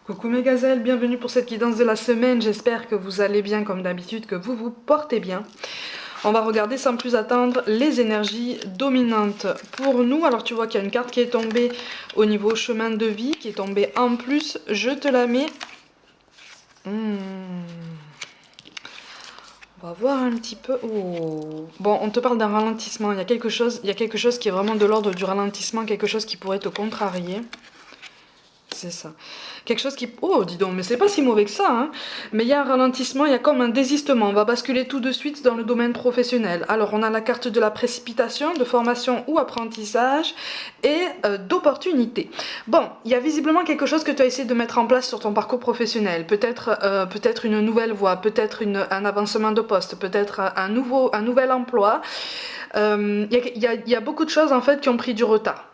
Coucou mes gazelles, bienvenue pour cette guidance de la semaine, j'espère que vous allez bien comme d'habitude, que vous vous portez bien. On va regarder sans plus attendre les énergies dominantes pour nous. Alors tu vois qu'il y a une carte qui est tombée au niveau chemin de vie, qui est tombée en plus, je te la mets. On va voir un petit peu. Oh. Bon, on te parle d'un ralentissement, il y a quelque chose qui est vraiment de l'ordre du ralentissement, quelque chose qui pourrait te contrarier. C'est ça. Quelque chose qui... Oh, dis donc, mais c'est pas si mauvais que ça, hein. Mais il y a un ralentissement, il y a comme un désistement. On va basculer tout de suite dans le domaine professionnel. Alors, on a la carte de la précipitation, de formation ou apprentissage et d'opportunité. Bon, il y a visiblement quelque chose que tu as essayé de mettre en place sur ton parcours professionnel. Peut-être une nouvelle voie, peut-être un avancement de poste, peut-être un nouvel emploi. Il y a beaucoup de choses, en fait, qui ont pris du retard.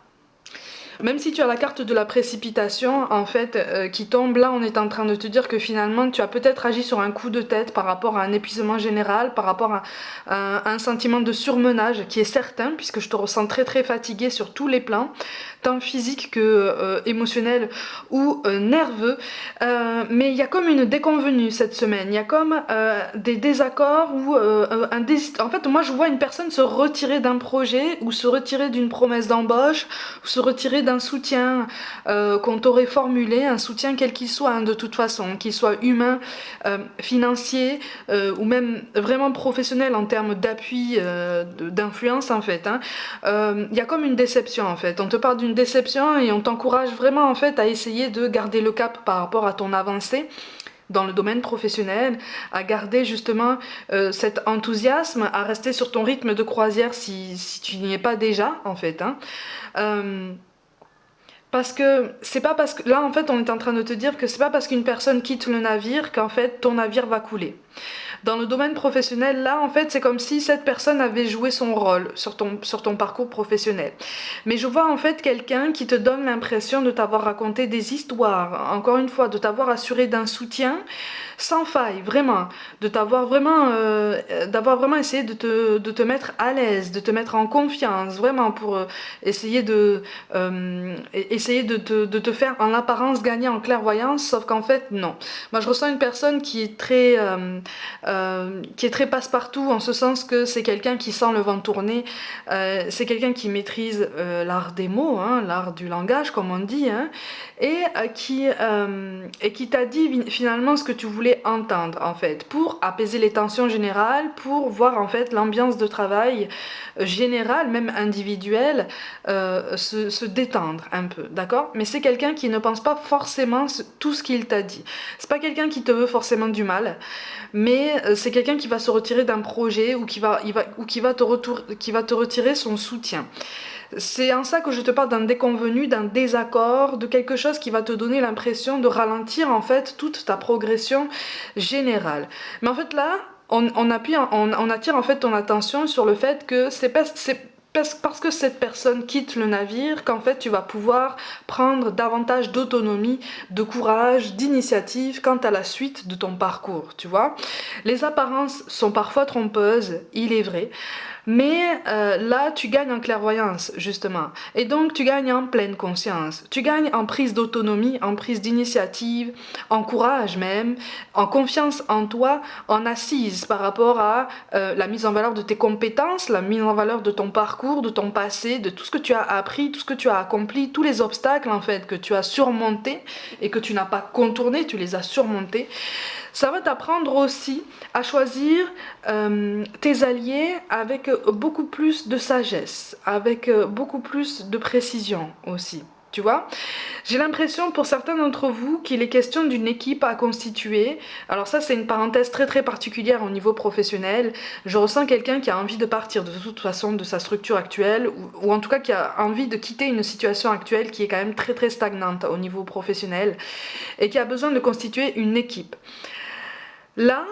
Même si tu as la carte de la précipitation, en fait, qui tombe, là on est en train de te dire que finalement tu as peut-être agi sur un coup de tête par rapport à un épuisement général, par rapport à un sentiment de surmenage qui est certain, puisque je te ressens très très fatiguée sur tous les plans, tant physique que émotionnel ou nerveux. Mais il y a comme une déconvenue cette semaine, il y a comme des désaccords ou En fait, moi je vois une personne se retirer d'un projet ou se retirer d'une promesse d'embauche, ou se retirer d'un soutien qu'on t'aurait formulé, un soutien quel qu'il soit, hein, de toute façon, qu'il soit humain, financier ou même vraiment professionnel en termes d'appui, d'influence en fait. Il y a comme une déception en fait. On te parle d'une déception et on t'encourage vraiment en fait à essayer de garder le cap par rapport à ton avancée dans le domaine professionnel, à garder justement cet enthousiasme, à rester sur ton rythme de croisière si tu n'y es pas déjà en fait. Parce que c'est pas parce que là en fait on est en train de te dire que c'est pas parce qu'une personne quitte le navire qu'en fait ton navire va couler. Dans le domaine professionnel, là, en fait, c'est comme si cette personne avait joué son rôle sur ton parcours professionnel. Mais je vois en fait quelqu'un qui te donne l'impression de t'avoir raconté des histoires, encore une fois, de t'avoir assuré d'un soutien sans faille, vraiment, d'avoir vraiment essayé de te mettre à l'aise, de te mettre en confiance, vraiment pour essayer de te faire en apparence gagner en clairvoyance, sauf qu'en fait non. Moi je ressens une personne qui est très passe-partout en ce sens que c'est quelqu'un qui sent le vent tourner, c'est quelqu'un qui maîtrise l'art des mots, hein, l'art du langage comme on dit, hein, et qui t'a dit finalement ce que tu voulais entendre en fait, pour apaiser les tensions générales, pour voir en fait l'ambiance de travail générale, même individuelle, se détendre un peu, d'accord? Mais c'est quelqu'un qui ne pense pas forcément tout ce qu'il t'a dit. C'est pas quelqu'un qui te veut forcément du mal, mais c'est quelqu'un qui va se retirer d'un projet ou qui va te retirer son soutien. C'est en ça que je te parle d'un déconvenu, d'un désaccord, de quelque chose qui va te donner l'impression de ralentir en fait toute ta progression générale. Mais en fait là, on attire en fait ton attention sur le fait que c'est parce que cette personne quitte le navire qu'en fait tu vas pouvoir prendre davantage d'autonomie, de courage, d'initiative quant à la suite de ton parcours, tu vois. Les apparences sont parfois trompeuses, il est vrai, mais là, tu gagnes en clairvoyance, justement. Et donc, tu gagnes en pleine conscience. Tu gagnes en prise d'autonomie, en prise d'initiative, en courage même, en confiance en toi, en assise par rapport à la mise en valeur de tes compétences, la mise en valeur de ton parcours, de ton passé, de tout ce que tu as appris, tout ce que tu as accompli, tous les obstacles, en fait, que tu as surmontés et que tu n'as pas contournés, tu les as surmontés. Ça va t'apprendre aussi à choisir tes alliés avec beaucoup plus de sagesse, avec beaucoup plus de précision aussi. Tu vois, j'ai l'impression pour certains d'entre vous qu'il est question d'une équipe à constituer. Alors ça c'est une parenthèse très très particulière au niveau professionnel. Je ressens quelqu'un qui a envie de partir de toute façon de sa structure actuelle ou en tout cas qui a envie de quitter une situation actuelle qui est quand même très très stagnante au niveau professionnel et qui a besoin de constituer une équipe. Là,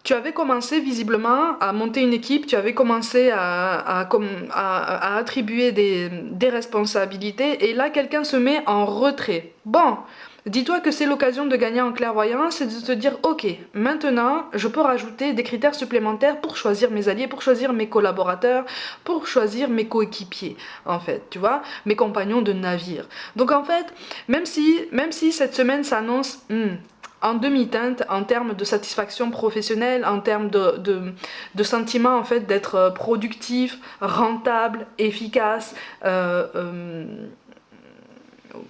tu avais commencé visiblement à monter une équipe, tu avais commencé à attribuer des responsabilités, et là quelqu'un se met en retrait. Bon, Dis-toi que c'est l'occasion de gagner en clairvoyance et de te dire ok, maintenant je peux rajouter des critères supplémentaires pour choisir mes alliés, pour choisir mes collaborateurs, pour choisir mes coéquipiers en fait, tu vois, mes compagnons de navire. Donc en fait, même si cette semaine s'annonce en demi-teinte en termes de satisfaction professionnelle, en termes de sentiment en fait d'être productif, rentable, efficace,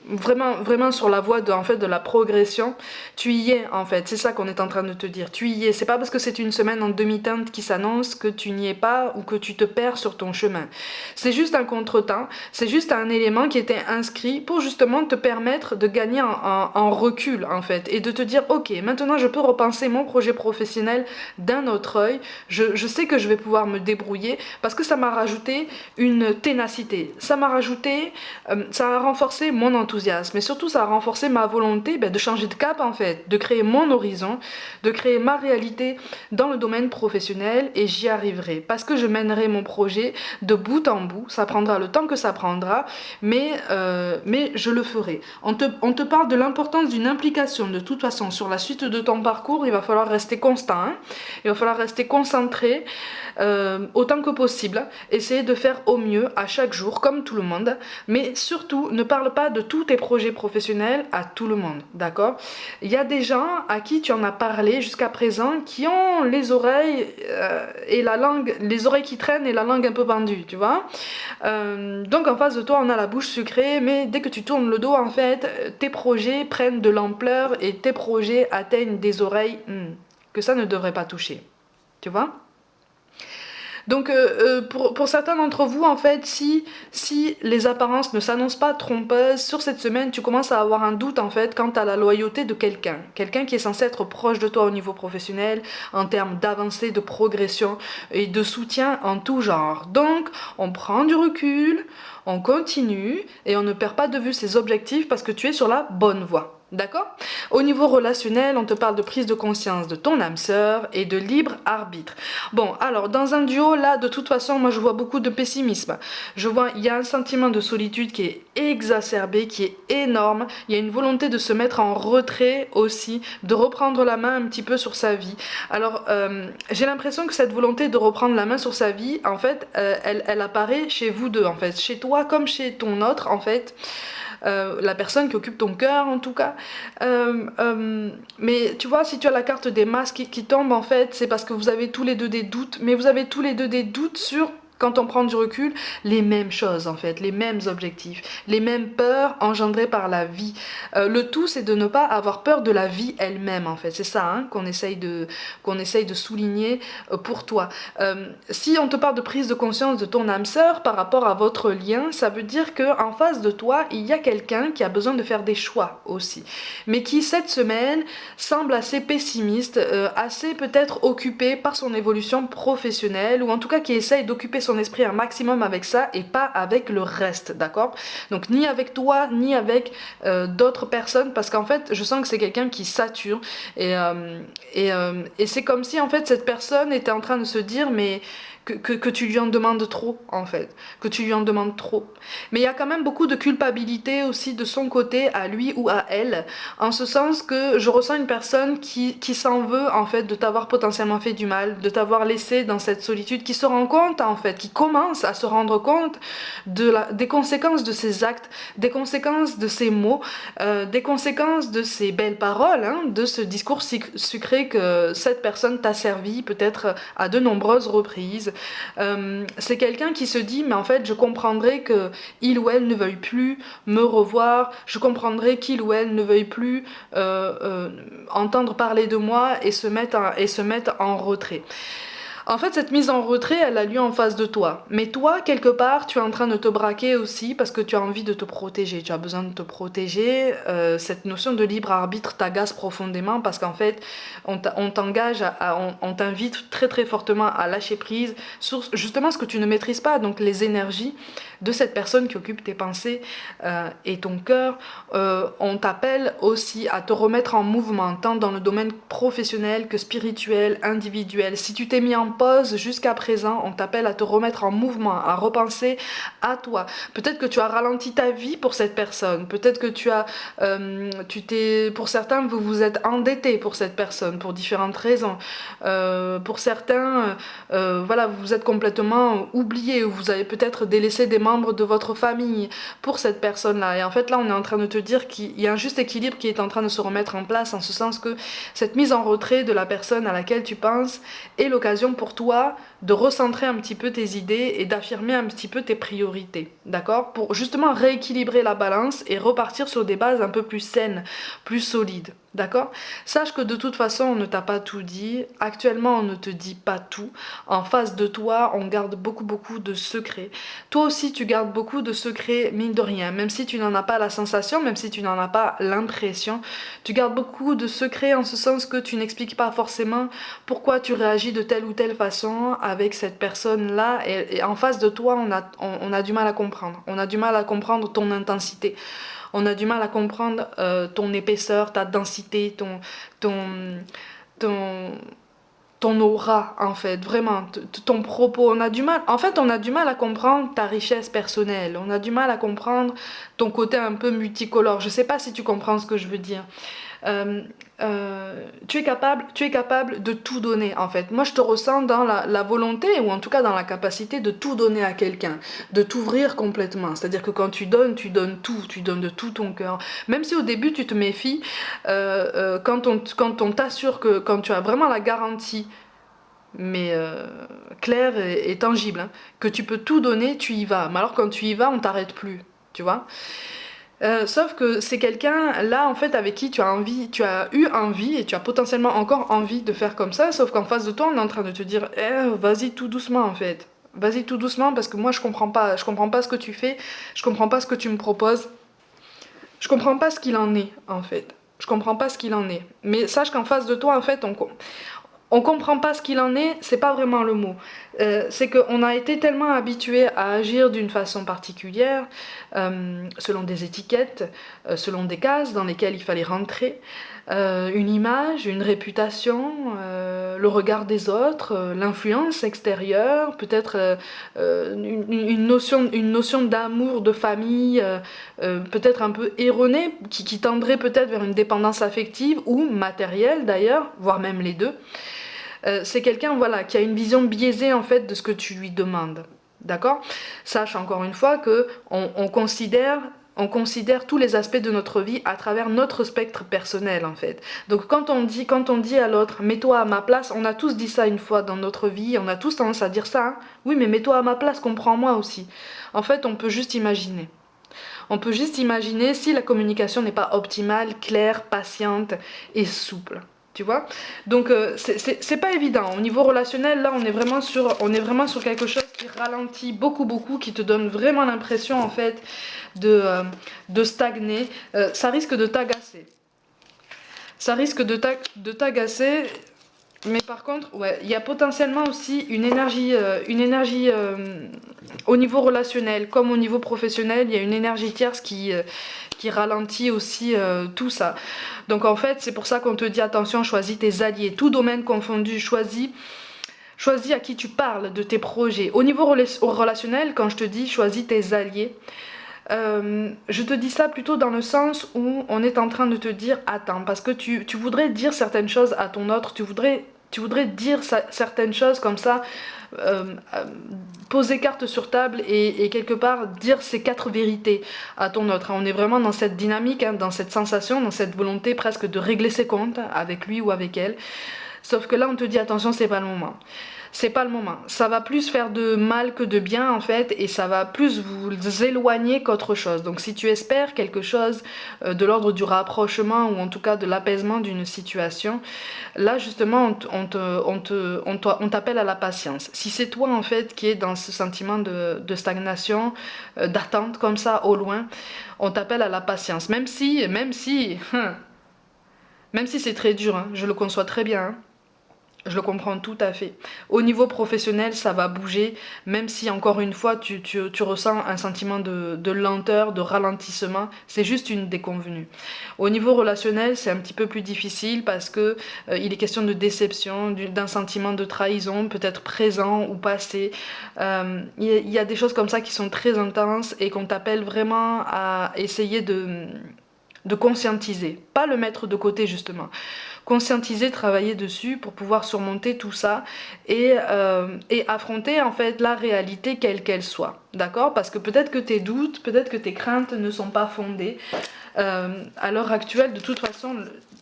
vraiment sur la voie en fait, de la progression, tu y es en fait, c'est ça qu'on est en train de te dire, tu y es, c'est pas parce que c'est une semaine en demi-teinte qui s'annonce que tu n'y es pas ou que tu te perds sur ton chemin. C'est juste un contretemps, c'est juste un élément qui était inscrit pour justement te permettre de gagner en recul en fait et de te dire ok, maintenant je peux repenser mon projet professionnel d'un autre œil, je sais que je vais pouvoir me débrouiller parce que ça m'a rajouté une ténacité, ça a renforcé mon enthousiasme, mais surtout ça a renforcé ma volonté de changer de cap en fait, de créer mon horizon, de créer ma réalité dans le domaine professionnel et j'y arriverai parce que je mènerai mon projet de bout en bout, ça prendra le temps que ça prendra, mais je le ferai. On te parle de l'importance d'une implication de toute façon sur la suite de ton parcours, il va falloir rester constant, hein, il va falloir rester concentré autant que possible, essayer de faire au mieux à chaque jour comme tout le monde, mais surtout ne parle pas de tous tes projets professionnels à tout le monde, d'accord? Il y a des gens à qui tu en as parlé jusqu'à présent qui ont les oreilles et la langue, les oreilles qui traînent et la langue un peu pendue, tu vois? Donc en face de toi on a la bouche sucrée, mais dès que tu tournes le dos en fait, tes projets prennent de l'ampleur et tes projets atteignent des oreilles que ça ne devrait pas toucher, tu vois? Donc pour certains d'entre vous, en fait, si les apparences ne s'annoncent pas trompeuses, sur cette semaine, tu commences à avoir un doute en fait quant à la loyauté de quelqu'un. Quelqu'un qui est censé être proche de toi au niveau professionnel, en termes d'avancée, de progression et de soutien en tout genre. Donc, on prend du recul, on continue et on ne perd pas de vue ses objectifs parce que tu es sur la bonne voie. D'accord? Au niveau relationnel, on te parle de prise de conscience de ton âme sœur et de libre arbitre. Bon, alors dans un duo, là, de toute façon, moi je vois beaucoup de pessimisme. Je vois, il y a un sentiment de solitude qui est exacerbé, qui est énorme. Il y a une volonté de se mettre en retrait aussi, de reprendre la main un petit peu sur sa vie. Alors, j'ai l'impression que cette volonté de reprendre la main sur sa vie, en fait, elle apparaît chez vous deux, en fait. Chez toi comme chez ton autre, en fait. La personne qui occupe ton cœur en tout cas. Mais tu vois, si tu as la carte des masques qui tombe en fait, c'est parce que vous avez tous les deux des doutes, mais vous avez tous les deux des doutes sur, quand on prend du recul, les mêmes choses en fait, les mêmes objectifs, les mêmes peurs engendrées par la vie. Le tout c'est de ne pas avoir peur de la vie elle-même en fait, c'est ça hein, qu'on essaye de souligner pour toi. Si on te parle de prise de conscience de ton âme sœur par rapport à votre lien, ça veut dire que en face de toi, il y a quelqu'un qui a besoin de faire des choix aussi, mais qui cette semaine semble assez pessimiste, assez peut-être occupé par son évolution professionnelle, ou en tout cas qui essaye d'occuper son esprit un maximum avec ça et pas avec le reste, d'accord? Donc ni avec toi, ni avec d'autres personnes, parce qu'en fait, je sens que c'est quelqu'un qui sature, et c'est comme si en fait cette personne était en train de se dire mais que tu lui en demandes trop en fait, que tu lui en demandes trop. Mais il y a quand même beaucoup de culpabilité aussi de son côté à lui ou à elle, en ce sens que je ressens une personne qui s'en veut en fait de t'avoir potentiellement fait du mal, de t'avoir laissé dans cette solitude, qui se rend compte en fait, qui commence à se rendre compte des conséquences de ses actes, des conséquences de ses mots, des conséquences de ses belles paroles, hein, de ce discours sucré que cette personne t'a servi peut-être à de nombreuses reprises. C'est quelqu'un qui se dit mais en fait je comprendrais que il ou elle ne veuille plus me revoir, je comprendrais qu'il ou elle ne veuille plus entendre parler de moi et se mettre en retrait. En fait, cette mise en retrait, elle a lieu en face de toi. Mais toi, quelque part, tu es en train de te braquer aussi parce que tu as envie de te protéger. Tu as besoin de te protéger. Cette notion de libre arbitre t'agace profondément parce qu'en fait, on t'engage, on t'invite très très fortement à lâcher prise sur justement ce que tu ne maîtrises pas, donc les énergies de cette personne qui occupe tes pensées et ton cœur. On t'appelle aussi à te remettre en mouvement, tant dans le domaine professionnel que spirituel, individuel. Si tu t'es mis en pause jusqu'à présent, on t'appelle à te remettre en mouvement, à repenser à toi. Peut-être que tu as ralenti ta vie pour cette personne, peut-être que pour certains, vous vous êtes endetté pour cette personne, pour différentes raisons. Pour certains, voilà, vous vous êtes complètement oublié, ou vous avez peut-être délaissé des membres de votre famille pour cette personne-là. Et en fait, là, on est en train de te dire qu'il y a un juste équilibre qui est en train de se remettre en place, en ce sens que cette mise en retrait de la personne à laquelle tu penses est l'occasion pour toi de recentrer un petit peu tes idées et d'affirmer un petit peu tes priorités, d'accord? Pour justement rééquilibrer la balance et repartir sur des bases un peu plus saines, plus solides. D'accord? Sache que de toute façon, on ne t'a pas tout dit. Actuellement, on ne te dit pas tout. En face de toi, on garde beaucoup de secrets. Toi aussi, tu gardes beaucoup de secrets, mine de rien. Même si tu n'en as pas la sensation, même si tu n'en as pas l'impression, tu gardes beaucoup de secrets en ce sens que tu n'expliques pas forcément pourquoi tu réagis de telle ou telle façon avec cette personne-là. Et en face de toi, on a du mal à comprendre. On a du mal à comprendre ton intensité. On a du mal à comprendre ton épaisseur, ta densité, ton, ton, ton aura, en fait, vraiment, ton propos. On a du mal, en fait, on a du mal à comprendre ta richesse personnelle. On a du mal à comprendre ton côté un peu multicolore. Je sais pas si tu comprends ce que je veux dire. Euh, tu es capable de tout donner en fait. Moi je te ressens dans la volonté ou en tout cas dans la capacité de tout donner à quelqu'un, de t'ouvrir complètement. C'est-à-dire que quand tu donnes tout, tu donnes de tout ton cœur. Même si au début tu te méfies, quand on t'assure que quand tu as vraiment la garantie, mais claire et tangible, hein, que tu peux tout donner, tu y vas. Mais alors quand tu y vas, on t'arrête plus, tu vois. Sauf que c'est quelqu'un là en fait avec qui tu as eu envie et tu as potentiellement encore envie de faire comme ça, sauf qu'en face de toi on est en train de te dire vas-y tout doucement en fait. Vas-y tout doucement parce que moi je comprends pas ce que tu fais, je comprends pas ce que tu me proposes, je comprends pas ce qu'il en est en fait. Je comprends pas ce qu'il en est. Mais sache qu'en face de toi en fait on comprend pas ce qu'il en est, c'est pas vraiment le mot. C'est qu'on a été tellement habitué à agir d'une façon particulière, selon des étiquettes, selon des cases dans lesquelles il fallait rentrer, une image, une réputation, le regard des autres, l'influence extérieure, peut-être une notion d'amour, de famille, peut-être un peu erronée, qui tendrait peut-être vers une dépendance affective ou matérielle d'ailleurs, voire même les deux. C'est quelqu'un voilà, qui a une vision biaisée en fait de ce que tu lui demandes. D'accord? Sache encore une fois que on considère tous les aspects de notre vie à travers notre spectre personnel en fait. Donc quand on dit à l'autre mets-toi à ma place, on a tous dit ça une fois dans notre vie, on a tous tendance à dire ça. Hein. Oui, mais mets-toi à ma place, comprends-moi aussi. En fait, on peut juste imaginer. On peut juste imaginer si la communication n'est pas optimale, claire, patiente et souple. Tu vois? Donc c'est pas évident. Au niveau relationnel, là on est vraiment sur quelque chose qui ralentit beaucoup, qui te donne vraiment l'impression en fait de stagner. Ça risque de t'agacer. Ça risque de t'agacer. Mais par contre, ouais, il y a potentiellement aussi une énergie au niveau relationnel comme au niveau professionnel, il y a une énergie tierce qui ralentit aussi tout ça. Donc en fait, c'est pour ça qu'on te dit attention, choisis tes alliés, tout domaine confondu, choisis à qui tu parles de tes projets. Au niveau relationnel, quand je te dis choisis tes alliés, je te dis ça plutôt dans le sens où on est en train de te dire attends, parce que tu voudrais dire certaines choses à ton autre, tu voudrais dire certaines choses comme ça, poser carte sur table et quelque part dire ces 4 vérités à ton autre. On est vraiment dans cette dynamique, hein, dans cette sensation, dans cette volonté presque de régler ses comptes avec lui ou avec elle. Sauf que là on te dit attention, c'est pas le moment. C'est pas le moment. Ça va plus faire de mal que de bien en fait et ça va plus vous éloigner qu'autre chose. Donc si tu espères quelque chose de l'ordre du rapprochement ou en tout cas de l'apaisement d'une situation, là justement on t'appelle à la patience. Si c'est toi en fait qui est dans ce sentiment de stagnation, d'attente comme ça au loin, on t'appelle à la patience. Même si c'est très dur, hein, je le conçois très bien. Hein. Je le comprends tout à fait. Au niveau professionnel, ça va bouger, même si encore une fois, tu ressens un sentiment de lenteur, de ralentissement, c'est juste une déconvenue. Au niveau relationnel, c'est un petit peu plus difficile parce que il est question de déception, d'un sentiment de trahison, peut-être présent ou passé. Il y a des choses comme ça qui sont très intenses et qu'on t'appelle vraiment à essayer de conscientiser, pas le mettre de côté justement. Conscientiser, travailler dessus pour pouvoir surmonter tout ça et affronter en fait la réalité quelle qu'elle soit. D'accord? Parce que peut-être que tes doutes, peut-être que tes craintes ne sont pas fondées. À l'heure actuelle, de toute façon,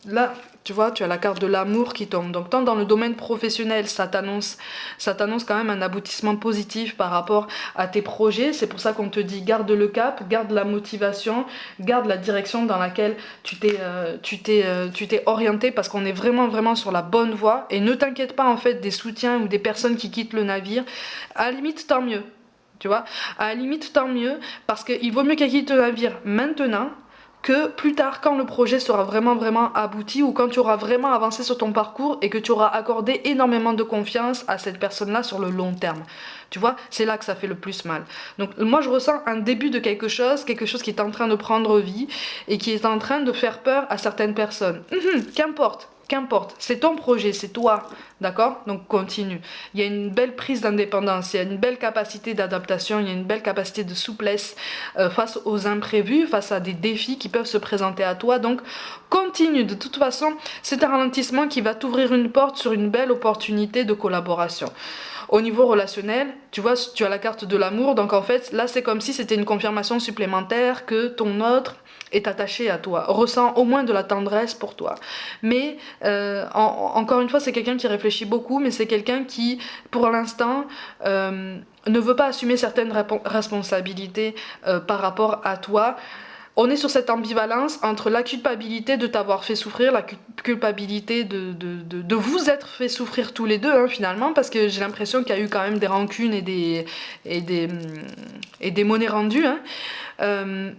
là, tu vois, tu as la carte de l'amour qui tombe. Donc, tant dans le domaine professionnel, ça t'annonce quand même un aboutissement positif par rapport à tes projets. C'est pour ça qu'on te dit garde le cap, garde la motivation, garde la direction dans laquelle tu t'es orienté parce qu'on est vraiment, vraiment sur la bonne voie. Et ne t'inquiète pas en fait des soutiens ou des personnes qui quittent le navire. À la limite, tant mieux. Tu vois, à la limite, tant mieux, parce qu'il vaut mieux qu'elle quitte le navire maintenant que plus tard, quand le projet sera vraiment, vraiment abouti ou quand tu auras vraiment avancé sur ton parcours et que tu auras accordé énormément de confiance à cette personne-là sur le long terme. Tu vois, c'est là que ça fait le plus mal. Donc moi, je ressens un début de quelque chose qui est en train de prendre vie et qui est en train de faire peur à certaines personnes. Qu'importe. Qu'importe, c'est ton projet, c'est toi, d'accord? Donc continue. Il y a une belle prise d'indépendance, il y a une belle capacité d'adaptation, il y a une belle capacité de souplesse face aux imprévus, face à des défis qui peuvent se présenter à toi. Donc continue, de toute façon, c'est un ralentissement qui va t'ouvrir une porte sur une belle opportunité de collaboration. Au niveau relationnel, tu vois, tu as la carte de l'amour, donc en fait, là c'est comme si c'était une confirmation supplémentaire que ton autre est attaché à toi, ressent au moins de la tendresse pour toi. Mais encore une fois, c'est quelqu'un qui réfléchit beaucoup, mais c'est quelqu'un qui, pour l'instant, ne veut pas assumer certaines responsabilités par rapport à toi. On est sur cette ambivalence entre la culpabilité de t'avoir fait souffrir, la culpabilité de vous être fait souffrir tous les deux, hein, finalement, parce que j'ai l'impression qu'il y a eu quand même des rancunes et des, et des monnaies rendues. Hein. Euh,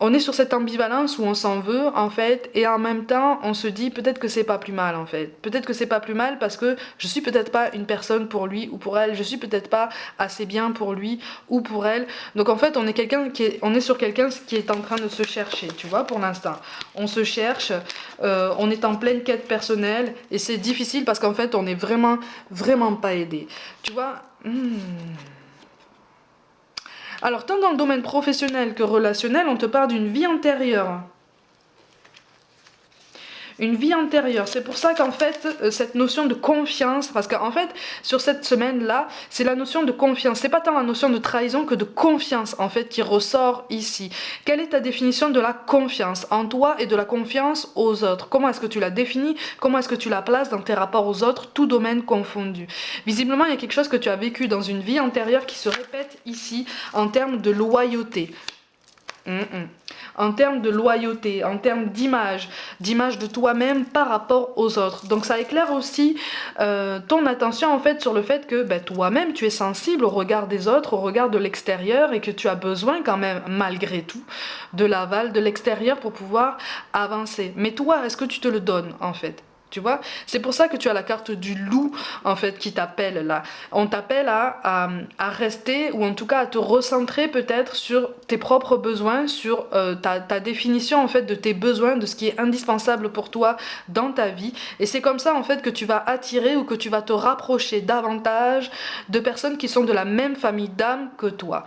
on est sur cette ambivalence où on s'en veut en fait et en même temps on se dit peut-être que c'est pas plus mal en fait. Peut-être que c'est pas plus mal parce que je suis peut-être pas une personne pour lui ou pour elle, je suis peut-être pas assez bien pour lui ou pour elle. Donc en fait on est sur quelqu'un qui est en train de se chercher, tu vois, pour l'instant. On se cherche, on est en pleine quête personnelle et c'est difficile parce qu'en fait on est vraiment vraiment pas aidé. Tu vois. Alors, tant dans le domaine professionnel que relationnel, on te parle d'une vie antérieure. Une vie antérieure. C'est pour ça qu'en fait, cette notion de confiance, parce qu'en fait, sur cette semaine-là, c'est la notion de confiance. C'est pas tant la notion de trahison que de confiance, en fait, qui ressort ici. Quelle est ta définition de la confiance en toi et de la confiance aux autres? Comment est-ce que tu la définis? Comment est-ce que tu la places dans tes rapports aux autres, tout domaine confondu? Visiblement, il y a quelque chose que tu as vécu dans une vie antérieure qui se répète ici en termes de loyauté. En termes de loyauté, en termes d'image de toi-même par rapport aux autres. Donc ça éclaire aussi ton attention en fait sur le fait que toi-même tu es sensible au regard des autres, au regard de l'extérieur et que tu as besoin quand même malgré tout de l'aval de l'extérieur pour pouvoir avancer. Mais toi, est-ce que tu te le donnes en fait? Tu vois, c'est pour ça que tu as la carte du loup en fait qui t'appelle là. On t'appelle à rester ou en tout cas à te recentrer peut-être sur tes propres besoins, sur ta définition en fait de tes besoins, de ce qui est indispensable pour toi dans ta vie. Et c'est comme ça en fait que tu vas attirer ou que tu vas te rapprocher davantage de personnes qui sont de la même famille d'âme que toi.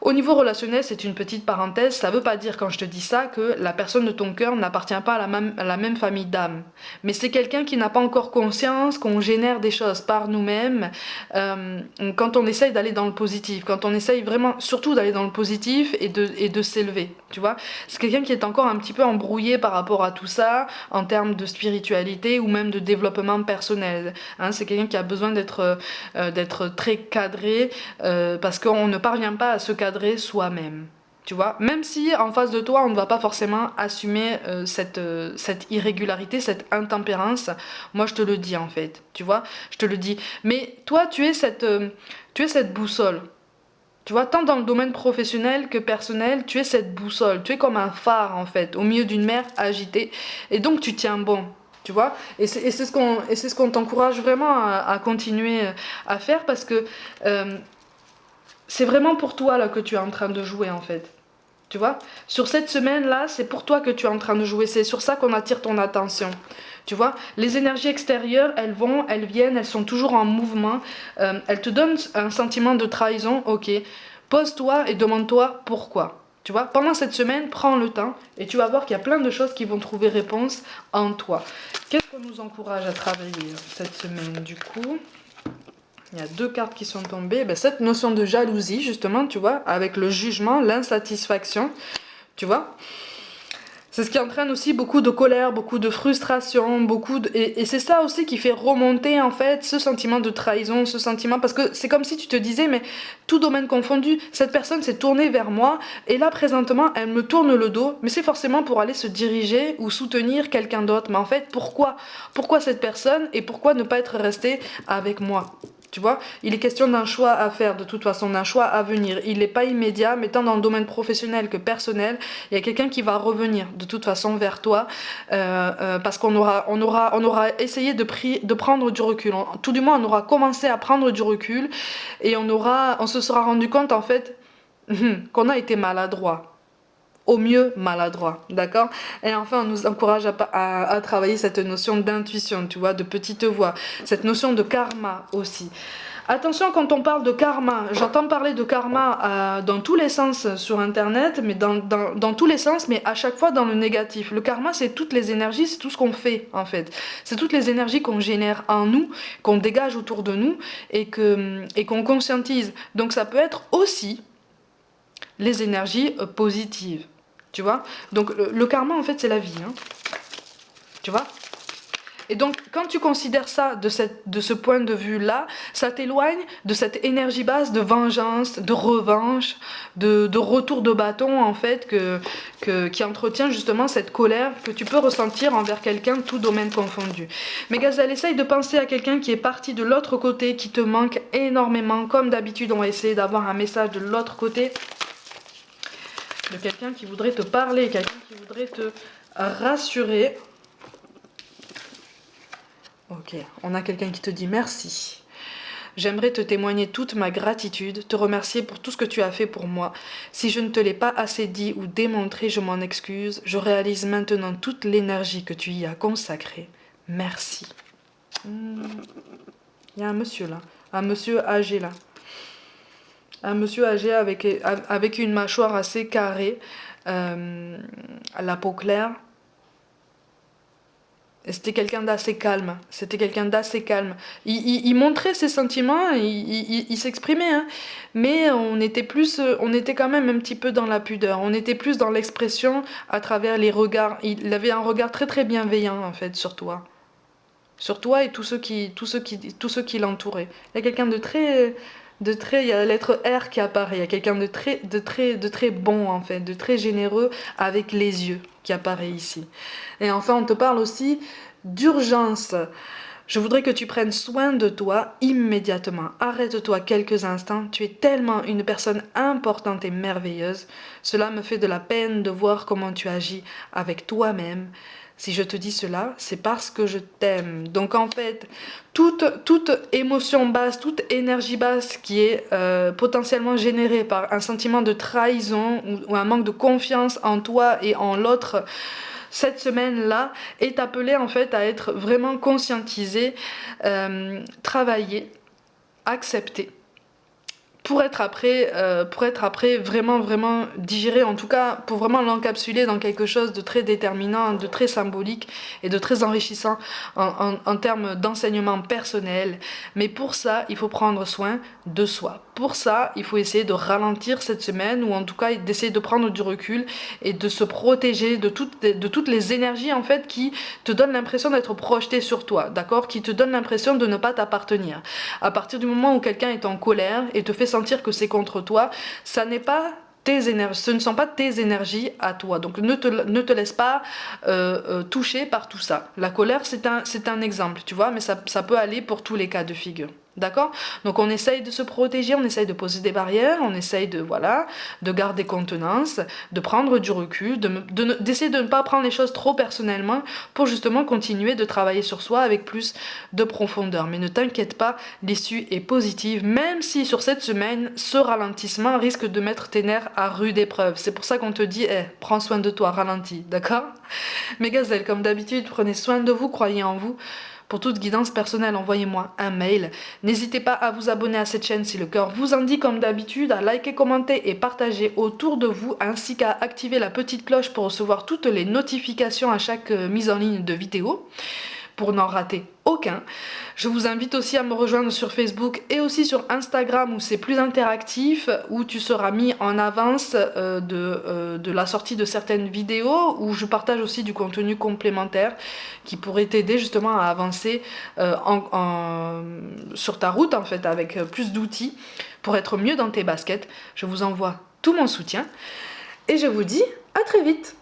Au niveau relationnel, c'est une petite parenthèse, ça veut pas dire quand je te dis ça que la personne de ton cœur n'appartient pas à la même famille d'âme. Mais c'est quelqu'un qui n'a pas encore conscience qu'on génère des choses par nous-mêmes quand on essaye d'aller dans le positif, quand on essaye vraiment surtout d'aller dans le positif et de s'élever, tu vois. C'est quelqu'un qui est encore un petit peu embrouillé par rapport à tout ça en termes de spiritualité ou même de développement personnel. Hein, c'est quelqu'un qui a besoin d'être très cadré parce qu'on ne parvient pas à se cadrer soi-même. Tu vois, même si en face de toi on ne va pas forcément assumer cette irrégularité, cette intempérance, moi je te le dis en fait, tu vois, je te le dis. Mais toi tu es cette boussole, tu vois, tant dans le domaine professionnel que personnel, tu es cette boussole, tu es comme un phare en fait, au milieu d'une mer agitée, et donc tu tiens bon. tu vois. Et c'est ce qu'on t'encourage vraiment à continuer à faire parce que c'est vraiment pour toi là que tu es en train de jouer en fait. Tu vois, sur cette semaine-là, c'est pour toi que tu es en train de jouer. C'est sur ça qu'on attire ton attention. Tu vois, les énergies extérieures, elles vont, elles viennent, elles sont toujours en mouvement. Elles te donnent un sentiment de trahison. Ok, pose-toi et demande-toi pourquoi. Tu vois, pendant cette semaine, prends le temps et tu vas voir qu'il y a plein de choses qui vont trouver réponse en toi. Qu'est-ce qu'on nous encourage à travailler cette semaine du coup? Il y a deux cartes qui sont tombées. Ben, cette notion de jalousie, justement, tu vois, avec le jugement, l'insatisfaction, tu vois. C'est ce qui entraîne aussi beaucoup de colère, beaucoup de frustration, et c'est ça aussi qui fait remonter, en fait, ce sentiment de trahison, ce sentiment... Parce que c'est comme si tu te disais, mais tout domaine confondu, cette personne s'est tournée vers moi, et là, présentement, elle me tourne le dos, mais c'est forcément pour aller se diriger ou soutenir quelqu'un d'autre. Mais en fait, pourquoi? Pourquoi cette personne, et pourquoi ne pas être resté avec moi? Tu vois, il est question d'un choix à faire, de toute façon, d'un choix à venir. Il n'est pas immédiat, mais tant dans le domaine professionnel que personnel, il y a quelqu'un qui va revenir de toute façon vers toi, parce qu'on aura essayé de prendre du recul. Tout du moins, on aura commencé à prendre du recul et on se sera rendu compte en fait qu'on a été maladroit. Au mieux maladroit, d'accord. Et enfin, on nous encourage à travailler cette notion d'intuition, tu vois, de petite voix, cette notion de karma aussi. Attention, quand on parle de karma, j'entends parler de karma dans tous les sens sur internet, mais dans tous les sens, mais à chaque fois dans le négatif. Le karma, c'est toutes les énergies, c'est tout ce qu'on fait en fait. C'est toutes les énergies qu'on génère en nous, qu'on dégage autour de nous et qu'on conscientise. Donc ça peut être aussi les énergies positives. Tu vois. Donc le karma, en fait, c'est la vie. Hein. Tu vois. Et donc, quand tu considères ça de ce point de vue-là, ça t'éloigne de cette énergie basse de vengeance, de revanche, de retour de bâton, en fait, qui entretient justement cette colère que tu peux ressentir envers quelqu'un, tout domaine confondu. Mais Gazelle, essaye de penser à quelqu'un qui est parti de l'autre côté, qui te manque énormément. Comme d'habitude, on va essayer d'avoir un message de l'autre côté. De quelqu'un qui voudrait te parler, quelqu'un qui voudrait te rassurer. Ok, on a quelqu'un qui te dit merci. J'aimerais te témoigner toute ma gratitude, te remercier pour tout ce que tu as fait pour moi. Si je ne te l'ai pas assez dit ou démontré, je m'en excuse. Je réalise maintenant toute l'énergie que tu y as consacrée. Merci. Il y a un monsieur là, un monsieur âgé là. Un monsieur âgé avec une mâchoire assez carrée, la peau claire. Et c'était quelqu'un d'assez calme. C'était quelqu'un d'assez calme. Il montrait ses sentiments, il s'exprimait, hein, mais on était quand même un petit peu dans la pudeur. On était plus dans l'expression à travers les regards. Il avait un regard très très bienveillant en fait sur toi. Sur toi et tous ceux qui l'entouraient. Il y a quelqu'un il y a la lettre R qui apparaît. Il y a quelqu'un de très bon en fait, de très généreux avec les yeux qui apparaît ici. Et enfin, on te parle aussi d'urgence. Je voudrais que tu prennes soin de toi immédiatement. Arrête-toi quelques instants. Tu es tellement une personne importante et merveilleuse. Cela me fait de la peine de voir comment tu agis avec toi-même. Si je te dis cela, c'est parce que je t'aime. Donc en fait, toute émotion basse, toute énergie basse qui est potentiellement générée par un sentiment de trahison ou un manque de confiance en toi et en l'autre, cette semaine-là est appelée en fait à être vraiment conscientisée, travaillée, acceptée. Pour être après vraiment digéré, en tout cas pour vraiment l'encapsuler dans quelque chose de très déterminant, de très symbolique et de très enrichissant en termes d'enseignement personnel. Mais pour ça, il faut prendre soin de soi. Pour ça, il faut essayer de ralentir cette semaine, ou en tout cas d'essayer de prendre du recul et de se protéger de toutes les énergies en fait qui te donnent l'impression d'être projetées sur toi, d'accord, qui te donnent l'impression de ne pas t'appartenir. À partir du moment où quelqu'un est en colère et te fait sentir que c'est contre toi, ça n'est pas tes énergies, ce ne sont pas tes énergies à toi. Donc ne te laisse pas toucher par tout ça. La colère, c'est un exemple, tu vois, mais ça peut aller pour tous les cas de figure. D'accord? Donc on essaye de se protéger, on essaye de poser des barrières, on essaye de, voilà, de garder contenance, de prendre du recul, d'essayer de ne pas prendre les choses trop personnellement pour justement continuer de travailler sur soi avec plus de profondeur. Mais ne t'inquiète pas, l'issue est positive, même si sur cette semaine, ce ralentissement risque de mettre tes nerfs à rude épreuve. C'est pour ça qu'on te dit, prends soin de toi, ralentis, d'accord? Mes gazelles, comme d'habitude, prenez soin de vous, croyez en vous. Pour toute guidance personnelle, envoyez-moi un mail. N'hésitez pas à vous abonner à cette chaîne si le cœur vous en dit comme d'habitude, à liker, commenter et partager autour de vous, ainsi qu'à activer la petite cloche pour recevoir toutes les notifications à chaque mise en ligne de vidéo, pour n'en rater aucun. Je vous invite aussi à me rejoindre sur Facebook et aussi sur Instagram où c'est plus interactif, où tu seras mis en avance de la sortie de certaines vidéos, où je partage aussi du contenu complémentaire qui pourrait t'aider justement à avancer sur ta route en fait, avec plus d'outils pour être mieux dans tes baskets. Je vous envoie tout mon soutien et je vous dis à très vite.